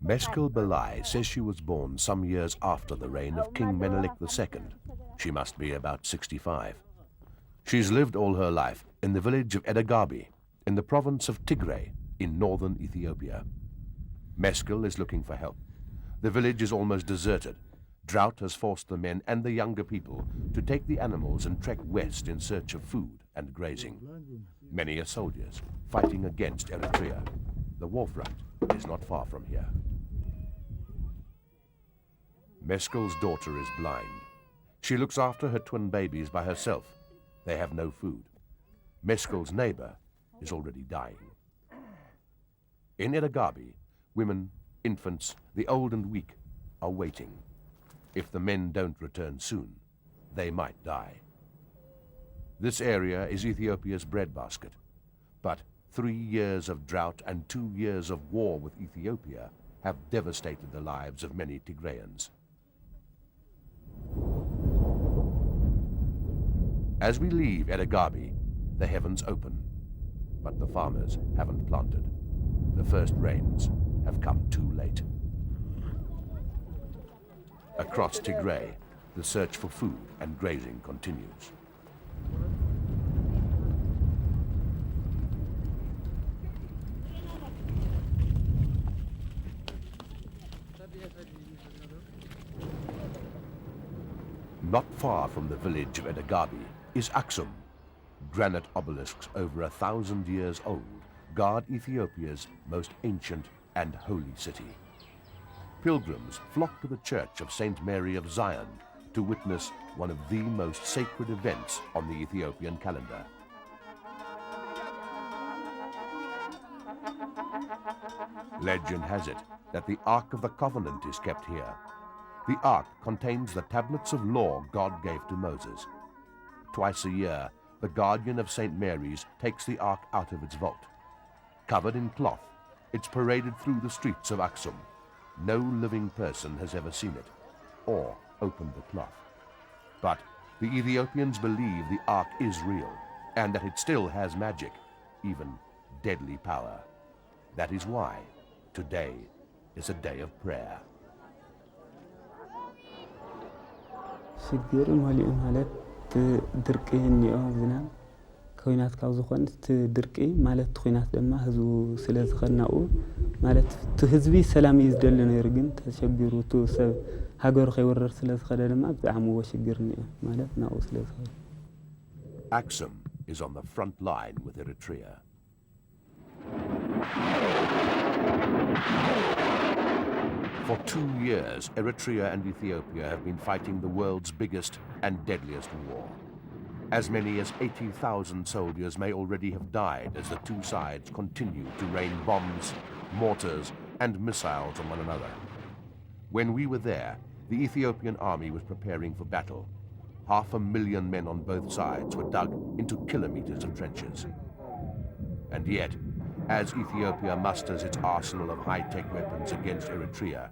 Meskel Belai says she was born some years after the reign of King Menelik II. She must be about 65. She's lived all her life in the village of Edagabi, in the province of Tigray, in northern Ethiopia. Meskel is looking for help. The village is almost deserted. Drought has forced the men and the younger people to take the animals and trek west in search of food and grazing. Many are soldiers fighting against Eritrea. The war front is not far from here. Meskel's daughter is blind. She looks after her twin babies by herself. They have no food. Meskel's neighbor is already dying. In Edagabi, women, infants, the old and weak are waiting. If the men don't return soon, they might die. This area is Ethiopia's breadbasket, but 3 years of drought and 2 years of war with Ethiopia have devastated the lives of many Tigrayans. As we leave Edagabi, the heavens open, but the farmers haven't planted. The first rains have come too late. Across Tigray, the search for food and grazing continues. Not far from the village of Edagabi is Aksum. Granite obelisks over 1,000 years old guard Ethiopia's most ancient and holy city. Pilgrims flock to the Church of St. Mary of Zion to witness one of the most sacred events on the Ethiopian calendar. Legend has it that the Ark of the Covenant is kept here. The Ark contains the tablets of law God gave to Moses. Twice a year, the guardian of St. Mary's takes the Ark out of its vault. Covered in cloth, it's paraded through the streets of Aksum. No living person has ever seen it, or opened the cloth. But the Ethiopians believe the Ark is real, and that it still has magic, even deadly power. That is why today is a day of prayer. ሽግር መሊኡ ማለት ድርቂ እንየው ዝናብ ኮይናት ካብ ዝኾን ድርቂ ማለት ኮይናት ድማ ህዝቡ ስለ ዝኸናኡ ማለት ህዝቢ ሰላም ይዝደል ነይሩ ግን ተሸግሩ ሰብ ሃገሩ ከይወረር ስለ ዝኸደ ድማ ብጣዕሚ ወሽግር እንየው ማለት ናኡ ስለ ዝኸደ Aksum is on the front line with Eritrea. For 2 years, Eritrea and Ethiopia have been fighting the world's biggest and deadliest war. As many as 80,000 soldiers may already have died as the two sides continue to rain bombs, mortars, and missiles on one another. When we were there, the Ethiopian army was preparing for battle. 500,000 men on both sides were dug into kilometers of trenches. And yet, as Ethiopia musters its arsenal of high-tech weapons against Eritrea,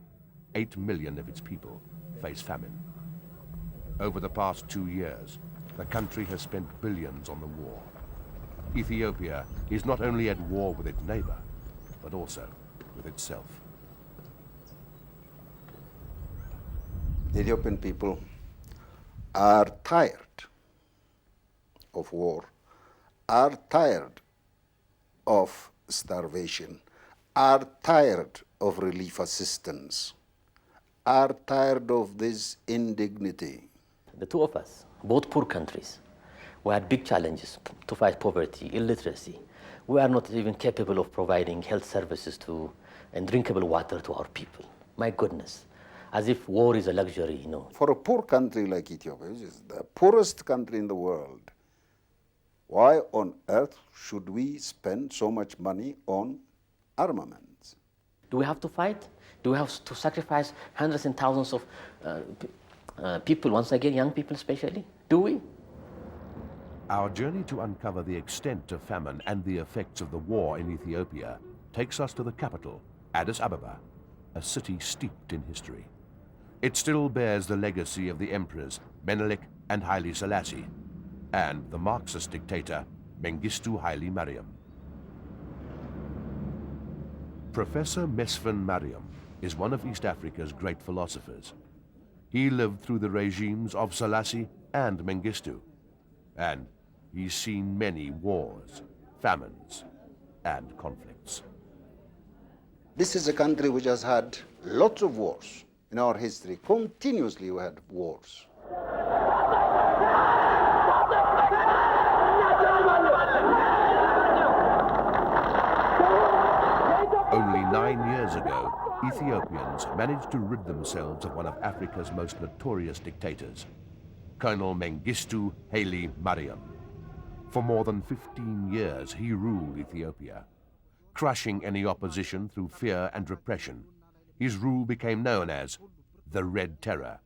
8 million of its people face famine. Over the past 2 years, the country has spent billions on the war. Ethiopia is not only at war with its neighbor, but also with itself. The Ethiopian people are tired of war, are tired of starvation, are tired of relief assistance, are tired of this indignity. The two of us, both poor countries, we had big challenges to fight poverty, illiteracy. We are not even capable of providing health services to and drinkable water to our people. My goodness, as if war is a luxury, you know. For a poor country like Ethiopia, which is the poorest country in the world, why on earth should we spend so much money on armaments? Do we have to fight? Do we have to sacrifice hundreds and thousands of people, once again, young people especially? Do we? Our journey to uncover the extent of famine and the effects of the war in Ethiopia takes us to the capital, Addis Ababa, a city steeped in history. It still bears the legacy of the emperors Menelik and Haile Selassie, and the Marxist dictator Mengistu Haile Mariam. Professor Mesfin Mariam is one of East Africa's great philosophers. He lived through the regimes of Selassie and Mengistu, and he's seen many wars, famines, and conflicts. This is a country which has had lots of wars in our history. Continuously we had wars. Only 9 years ago, Ethiopians managed to rid themselves of one of Africa's most notorious dictators, Colonel Mengistu Haile Mariam. For more than 15 years, he ruled Ethiopia, crushing any opposition through fear and repression. His rule became known as the Red Terror.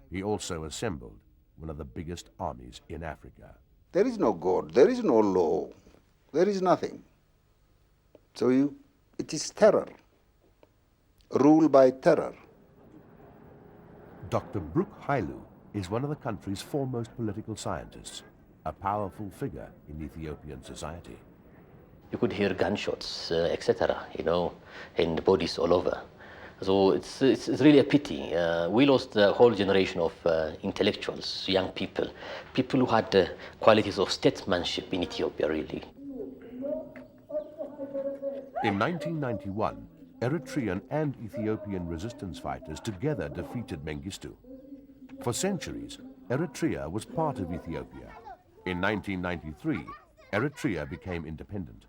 He also assembled one of the biggest armies in Africa. There is no God, there is no law, there is nothing. So it is terror, rule by terror. Dr. Brooke Hailu is one of the country's foremost political scientists, a powerful figure in Ethiopian society. You could hear gunshots, etc., in the bodies all over. So it's really a pity. We lost a whole generation of intellectuals, young people who had the qualities of statesmanship in Ethiopia, really. In 1991, Eritrean and Ethiopian resistance fighters together defeated Mengistu. For centuries, Eritrea was part of Ethiopia. In 1993, Eritrea became independent.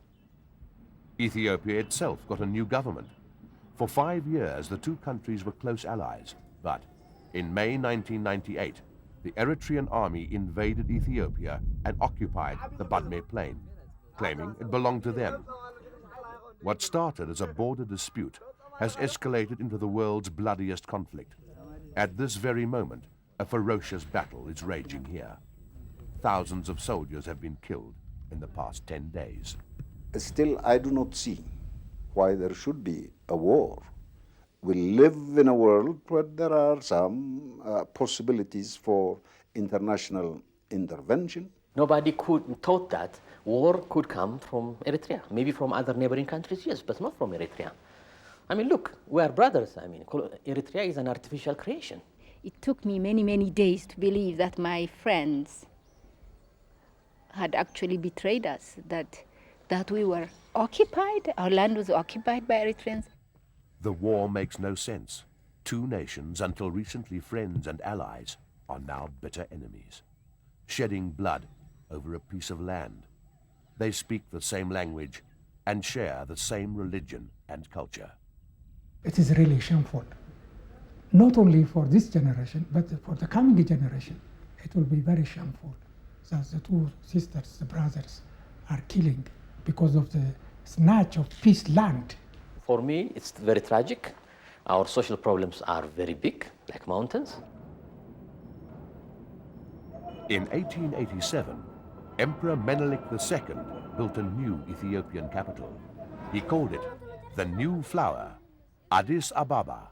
Ethiopia itself got a new government. For 5 years, the two countries were close allies, but in May 1998, the Eritrean army invaded Ethiopia and occupied the Badme Plain, claiming it belonged to them. What started as a border dispute has escalated into the world's bloodiest conflict. At this very moment, a ferocious battle is raging here. Thousands of soldiers have been killed in the past 10 days. Still, I do not see why there should be a war. We live in a world where there are some possibilities for international intervention. Nobody thought that war could come from Eritrea. Maybe from other neighboring countries, yes, but not from Eritrea. I mean, look, we are brothers. I mean, Eritrea is an artificial creation. It took me many, many days to believe that my friends had actually betrayed us, that we were occupied, our land was occupied by Eritreans. The war makes no sense. Two nations, until recently friends and allies, are now bitter enemies, shedding blood over a piece of land. They speak the same language and share the same religion and culture. It is really shameful, not only for this generation, but for the coming generation. It will be very shameful that the two sisters, the brothers, are killing because of the snatch of peace land. For me, it's very tragic. Our social problems are very big, like mountains. In 1887, Emperor Menelik II built a new Ethiopian capital. He called it the New Flower, Addis Ababa.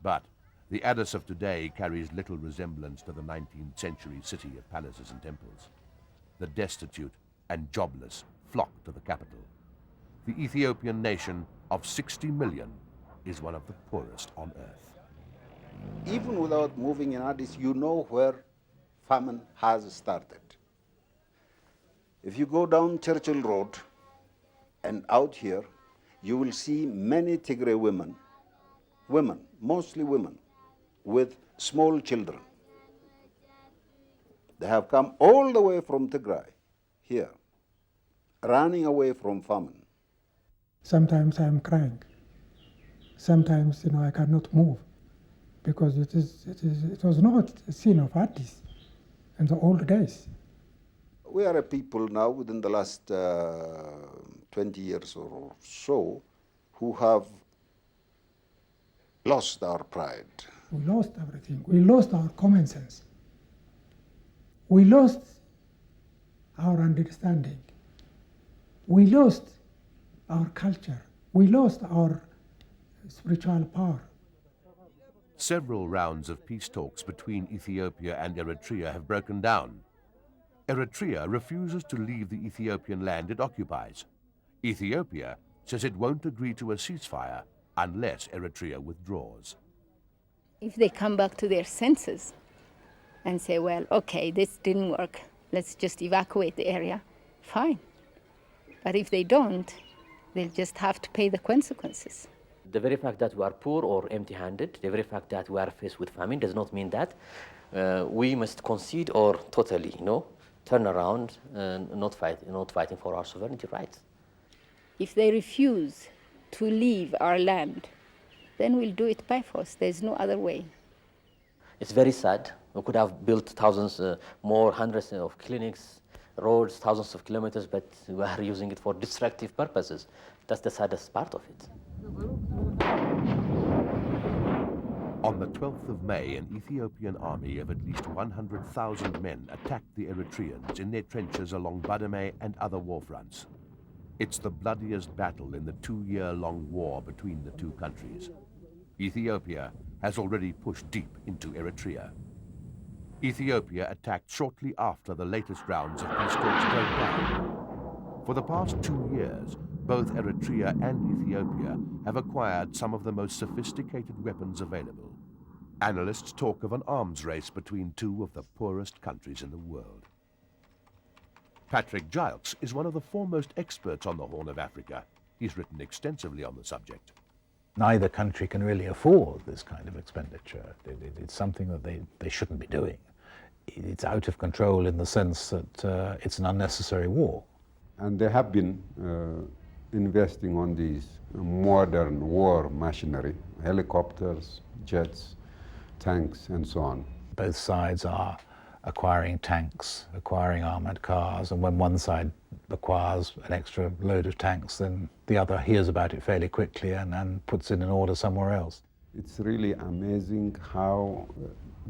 But the Addis of today carries little resemblance to the 19th century city of palaces and temples. The destitute and jobless flock to the capital. The Ethiopian nation of 60 million is one of the poorest on earth. Even without moving in Addis, you know where famine has started. If you go down Churchill Road and out here, you will see many Tigray women, mostly women, with small children. They have come all the way from Tigray here, running away from famine. Sometimes I am crying. Sometimes, I cannot move because it was not a scene of Addis in the old days. We are a people now within the last 20 years or so who have lost our pride. We lost everything. We lost our common sense. We lost our understanding. We lost our culture. We lost our spiritual power. Several rounds of peace talks between Ethiopia and Eritrea have broken down. Eritrea refuses to leave the Ethiopian land it occupies. Ethiopia says it won't agree to a ceasefire unless Eritrea withdraws. If they come back to their senses and say, well, okay, this didn't work, let's just evacuate the area, fine. But if they don't, they'll just have to pay the consequences. The very fact that we are poor or empty-handed, the very fact that we are faced with famine does not mean that we must concede or totally, turn around and not fighting for our sovereignty rights. If they refuse to leave our land, then we'll do it by force. There's no other way. It's very sad. We could have built thousands more, hundreds of clinics, roads, thousands of kilometers, but we are using it for destructive purposes. That's the saddest part of it. On the 12th of May, an Ethiopian army of at least 100,000 men attacked the Eritreans in their trenches along Badame and other war fronts. It's the bloodiest battle in the 2-year-long war between the two countries. Ethiopia has already pushed deep into Eritrea. Ethiopia attacked shortly after the latest rounds of peace talks broke down. For the past 2 years, both Eritrea and Ethiopia have acquired some of the most sophisticated weapons available. Analysts talk of an arms race between two of the poorest countries in the world. Patrick Gilkes is one of the foremost experts on the Horn of Africa. He's written extensively on the subject. Neither country can really afford this kind of expenditure. It's something that they shouldn't be doing. It's out of control in the sense that it's an unnecessary war. And they have been investing on these modern war machinery, helicopters, jets, tanks, and so on. Both sides are acquiring tanks, acquiring armoured cars, and when one side acquires an extra load of tanks, then the other hears about it fairly quickly and puts in an order somewhere else. It's really amazing how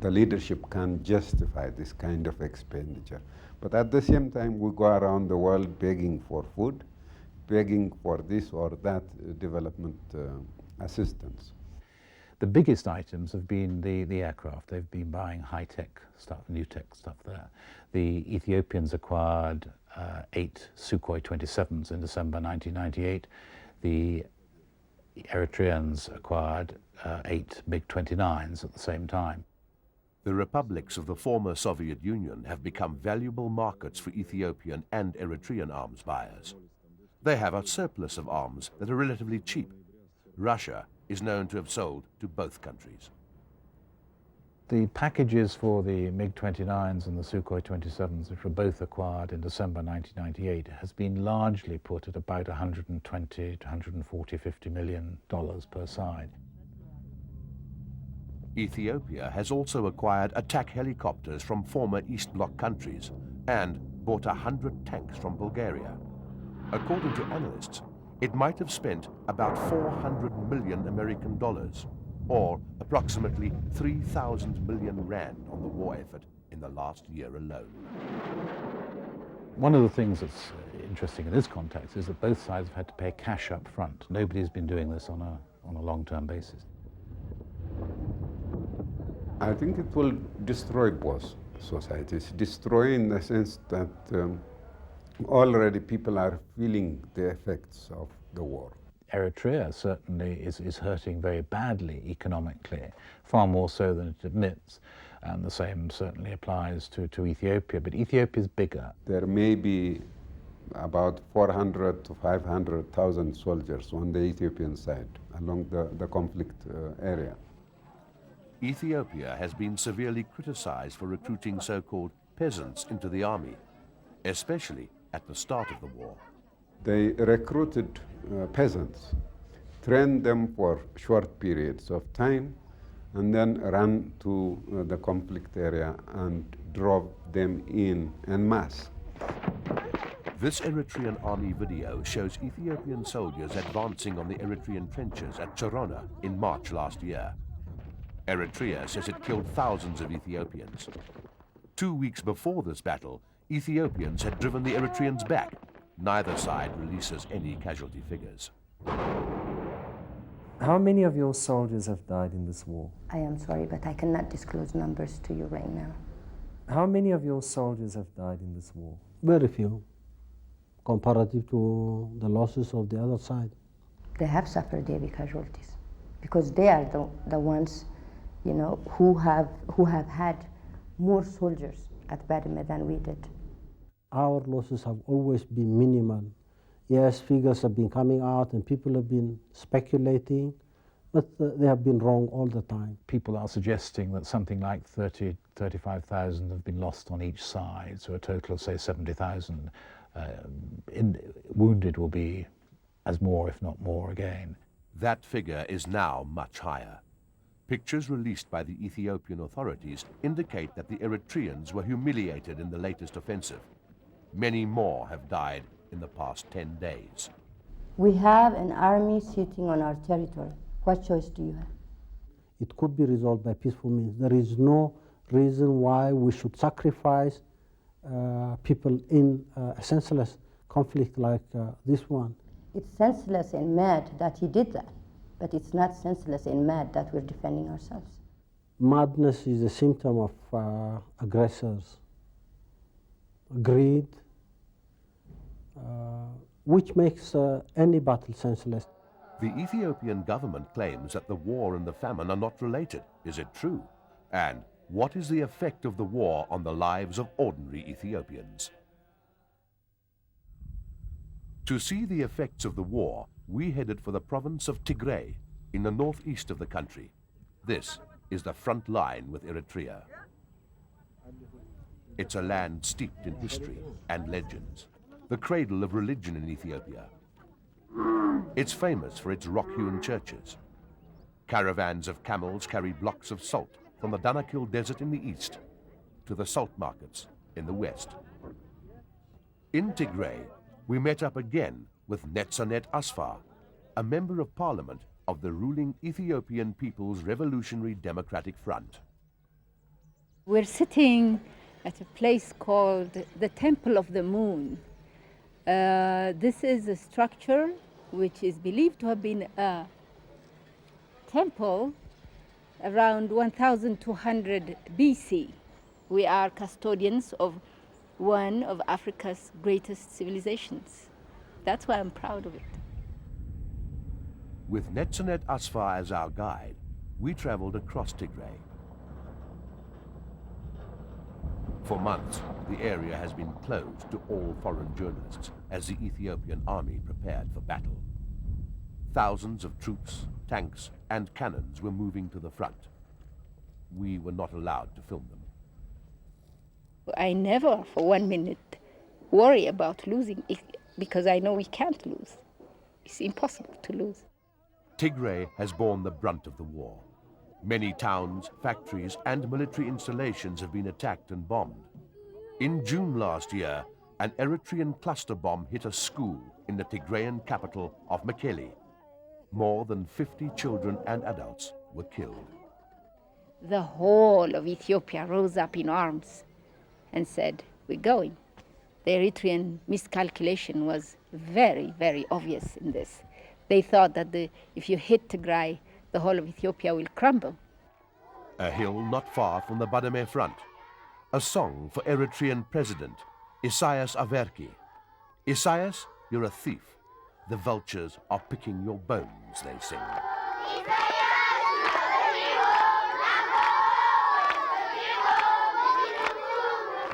the leadership can justify this kind of expenditure. But at the same time, we go around the world begging for food, begging for this or that development assistance. The biggest items have been the aircraft. They've been buying high-tech stuff, new-tech stuff there. The Ethiopians acquired 8 Sukhoi 27s in December 1998. The Eritreans acquired 8 MiG-29s at the same time. The republics of the former Soviet Union have become valuable markets for Ethiopian and Eritrean arms buyers. They have a surplus of arms that are relatively cheap. Russia is known to have sold to both countries. The packages for the MiG-29s and the Sukhoi 27s, which were both acquired in December 1998, has been largely put at about $120 to $140–50 million per side. Ethiopia has also acquired attack helicopters from former East Bloc countries and bought 100 tanks from Bulgaria. According to analysts, it might have spent about $400 million American dollars, or approximately 3,000 million rand on the war effort in the last year alone. One of the things that's interesting in this context is that both sides have had to pay cash up front. Nobody's been doing this on a long-term basis. I think it will destroy both societies. Destroy in the sense that already people are feeling the effects of the war. Eritrea certainly is hurting very badly economically, far more so than it admits. And the same certainly applies to Ethiopia, but Ethiopia is bigger. There may be about 400 to 500,000 soldiers on the Ethiopian side along the conflict area. Ethiopia has been severely criticized for recruiting so-called peasants into the army, especially at the start of the war. They recruited peasants, trained them for short periods of time, and then ran to the conflict area and drove them in masse. This Eritrean army video shows Ethiopian soldiers advancing on the Eritrean trenches at Chorona in March last year. Eritrea says it killed thousands of Ethiopians. 2 weeks before this battle, Ethiopians had driven the Eritreans back. Neither side releases any casualty figures. How many of your soldiers have died in this war? I am sorry, but I cannot disclose numbers to you right now. How many of your soldiers have died in this war? Very few, comparative to the losses of the other side. They have suffered heavy casualties because they are the ones, you know, who have had more soldiers at Badme than we did. Our losses have always been minimal. Yes, figures have been coming out and people have been speculating, but they have been wrong all the time. People are suggesting that something like 35,000 have been lost on each side, so a total of, say, 70,000 wounded will be as more, if not more, again. That figure is now much higher. Pictures released by the Ethiopian authorities indicate that the Eritreans were humiliated in the latest offensive. Many more have died in the past 10 days. We have an army sitting on our territory. What choice do you have? It could be resolved by peaceful means. There is no reason why we should sacrifice people in a senseless conflict like this one. It's senseless and mad that he did that, but it's not senseless and mad that we're defending ourselves. Madness is a symptom of aggressors. Greed, which makes any battle senseless. The Ethiopian government claims that the war and the famine are not related. Is it true? And what is the effect of the war on the lives of ordinary Ethiopians? To see the effects of the war, we headed for the province of Tigray, in the northeast of the country. This is the front line with Eritrea. It's a land steeped in history and legends, the cradle of religion in Ethiopia. It's famous for its rock-hewn churches. Caravans of camels carry blocks of salt from the Danakil Desert in the east to the salt markets in the west. In Tigray, we met up again with Netzanet Asfar, a member of parliament of the ruling Ethiopian People's Revolutionary Democratic Front. We're sitting at a place called the Temple of the Moon. This is a structure which is believed to have been a temple around 1200 BC. We are custodians of one of Africa's greatest civilizations. That's why I'm proud of it. With Netzanet Asfar as our guide, we traveled across Tigray. For months, the area has been closed to all foreign journalists as the Ethiopian army prepared for battle. Thousands of troops, tanks, and cannons were moving to the front. We were not allowed to film them. I never for 1 minute worry about losing because I know we can't lose. It's impossible to lose. Tigray has borne the brunt of the war. Many towns, factories, and military installations have been attacked and bombed. In June last year, an Eritrean cluster bomb hit a school in the Tigrayan capital of Mekelle. More than 50 children and adults were killed. The whole of Ethiopia rose up in arms and said, we're going. The Eritrean miscalculation was very, very obvious in this. They thought that if you hit Tigray, the whole of Ethiopia will crumble. A hill not far from the Badme front. A song for Eritrean President Isaias Afwerki. Isaias, you're a thief. The vultures are picking your bones, they sing.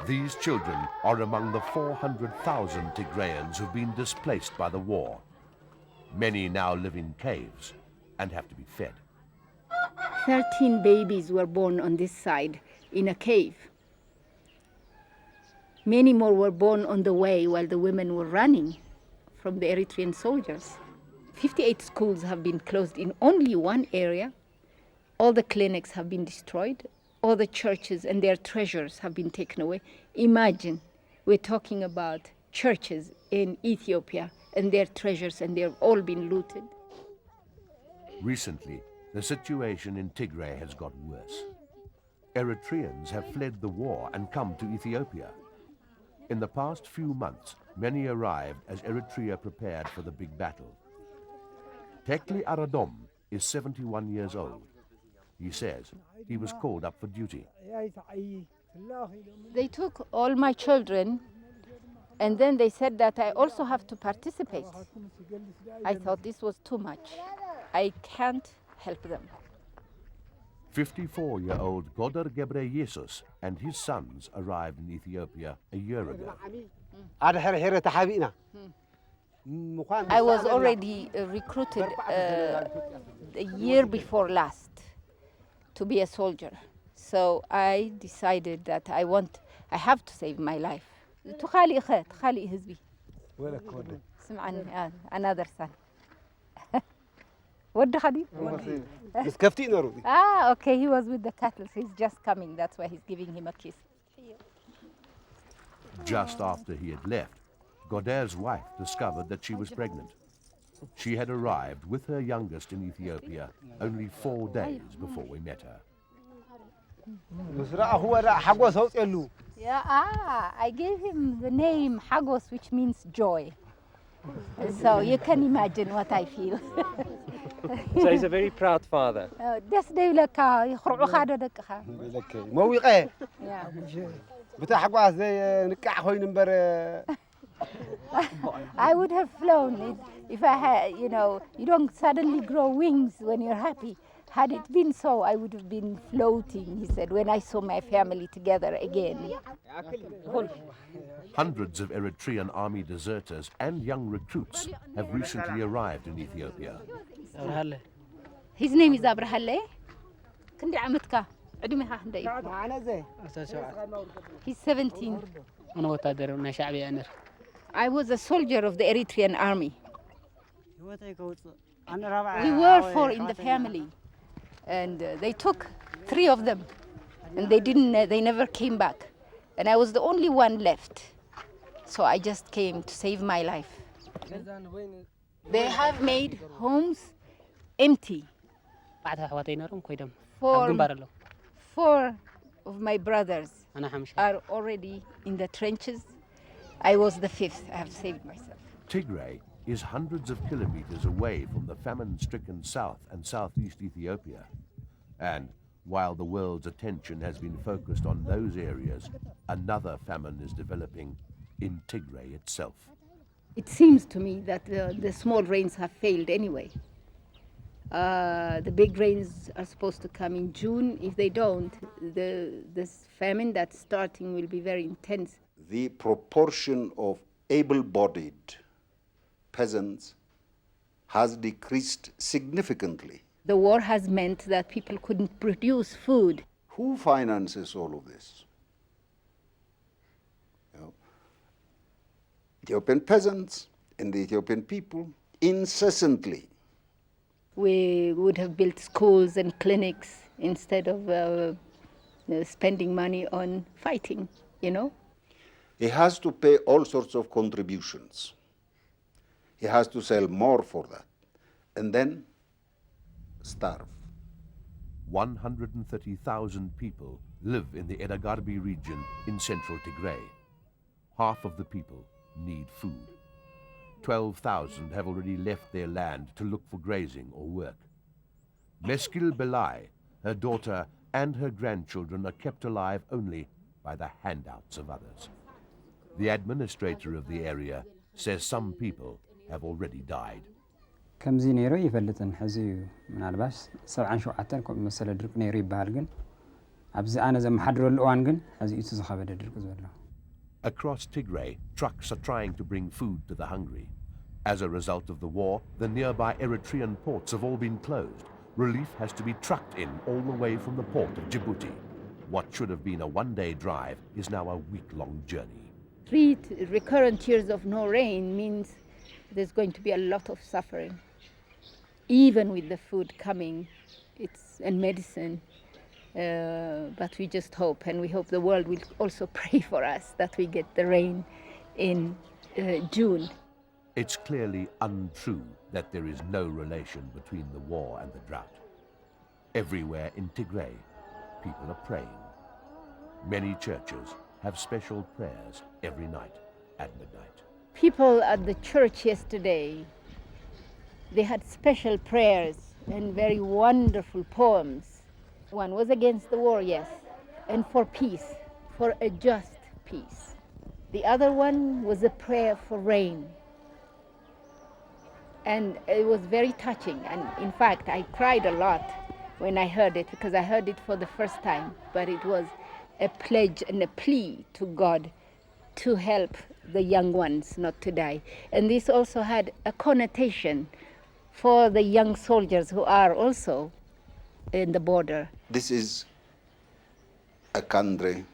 These children are among the 400,000 Tigrayans who've been displaced by the war. Many now live in caves and have to be fed. 13 babies were born on this side in a cave. Many more were born on the way while the women were running from the Eritrean soldiers. 58 schools have been closed in only one area. All the clinics have been destroyed. All the churches and their treasures have been taken away. Imagine, we're talking about churches in Ethiopia and their treasures, and they've all been looted. Recently, the situation in Tigray has got worse. Eritreans have fled the war and come to Ethiopia. In the past few months, many arrived as Eritrea prepared for the big battle. Tekle Aradom is 71 years old. He says he was called up for duty. They took all my children And then they said that I also have to participate. I thought this was too much. I can't help them. 54-year-old Godar Gebreyesus and his sons arrived in Ethiopia a year ago. I was already recruited the year before last to be a soldier. So I decided that I have to save my life. Another son. Okay, he was with the cattle, so he's just coming. That's why he's giving him a kiss. Just after he had left, Godar's wife discovered that she was pregnant. She had arrived with her youngest in Ethiopia only 4 days before we met her. I gave him the name Hagos, which means joy. So you can imagine what I feel. So he's a very proud father. I would have flown if I had, you don't suddenly grow wings when you're happy. Had it been so, I would have been floating, he said, when I saw my family together again. Hundreds of Eritrean army deserters and young recruits have recently arrived in Ethiopia. His name is Abrahalle. He's 17. I was a soldier of the Eritrean army. We were 4 in the family, and they took 3 of them, and they never came back. And I was the only one left. So I just came to save my life. They have made homes empty. 4 of my brothers are already in the trenches. I was the 5th. I have saved myself. Tigray is hundreds of kilometers away from the famine-stricken south and southeast Ethiopia. And while the world's attention has been focused on those areas, another famine is developing in Tigray itself. It seems to me that the small rains have failed anyway. The big rains are supposed to come in June. If they don't, this famine that's starting will be very intense. The proportion of able-bodied peasants has decreased significantly. The war has meant that people couldn't produce food. Who finances all of this? Ethiopian peasants and the Ethiopian people incessantly. We would have built schools and clinics instead of spending money on fighting, He has to pay all sorts of contributions. He has to sell more for that, and then starve. 130,000 people live in the Edagarbi region in central Tigray. Half of the people need food. 12,000 have already left their land to look for grazing or work. Meskil Belai, her daughter, and her grandchildren are kept alive only by the handouts of others. The administrator of the area says some people have already died. ከምዚ ነይሩ ይፈልጥን ሕዚ ምናልባሽ 77 ከምኡ መሰለ ድርቅ ነይሩ ይባሃል ግን ኣብዚ ኣነ ዘመሓድረሉ እዋን ግን ሕዚ እቲ ዝኸበደ ድርቅ ዘሎ Across Tigray, trucks are trying to bring food to the hungry. As a result of the war, the nearby Eritrean ports have all been closed. Relief has to be trucked in all the way from the port of Djibouti. What should have been a one-day drive is now a week-long journey. 3 recurrent years of no rain means there's going to be a lot of suffering. Even with the food coming, and medicine, but we just hope, and we hope the world will also pray for us that we get the rain in June. It's clearly untrue that there is no relation between the war and the drought. Everywhere in Tigray, people are praying. Many churches have special prayers every night at midnight. People at the church yesterday, they had special prayers and very wonderful poems. One was against the war, yes, and for peace, for a just peace. The other one was a prayer for rain. And it was very touching. And in fact, I cried a lot when I heard it, because I heard it for the first time. But it was a pledge and a plea to God to help the young ones not to die. And this also had a connotation for the young soldiers who are also in the border. This is a country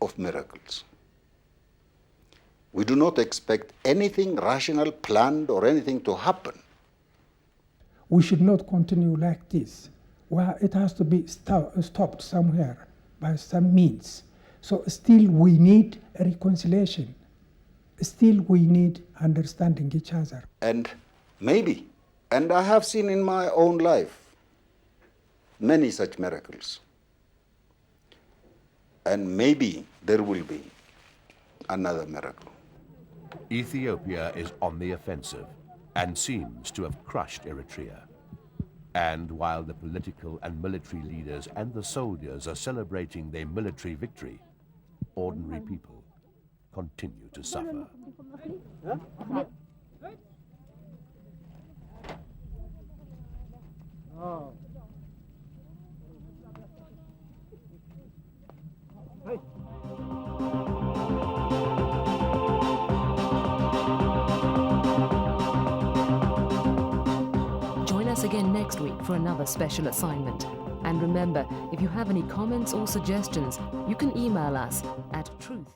of miracles. We do not expect anything rational, planned, or anything to happen. We should not continue like this. Well, it has to be stopped somewhere by some means. So still we need a reconciliation. Still we need understanding each other. And maybe, and I have seen in my own life many such miracles. And maybe there will be another miracle. Ethiopia is on the offensive and seems to have crushed Eritrea. And while the political and military leaders and the soldiers are celebrating their military victory, ordinary people continue to suffer. Join us again next week for another special assignment. And remember, if you have any comments or suggestions, you can email us at truth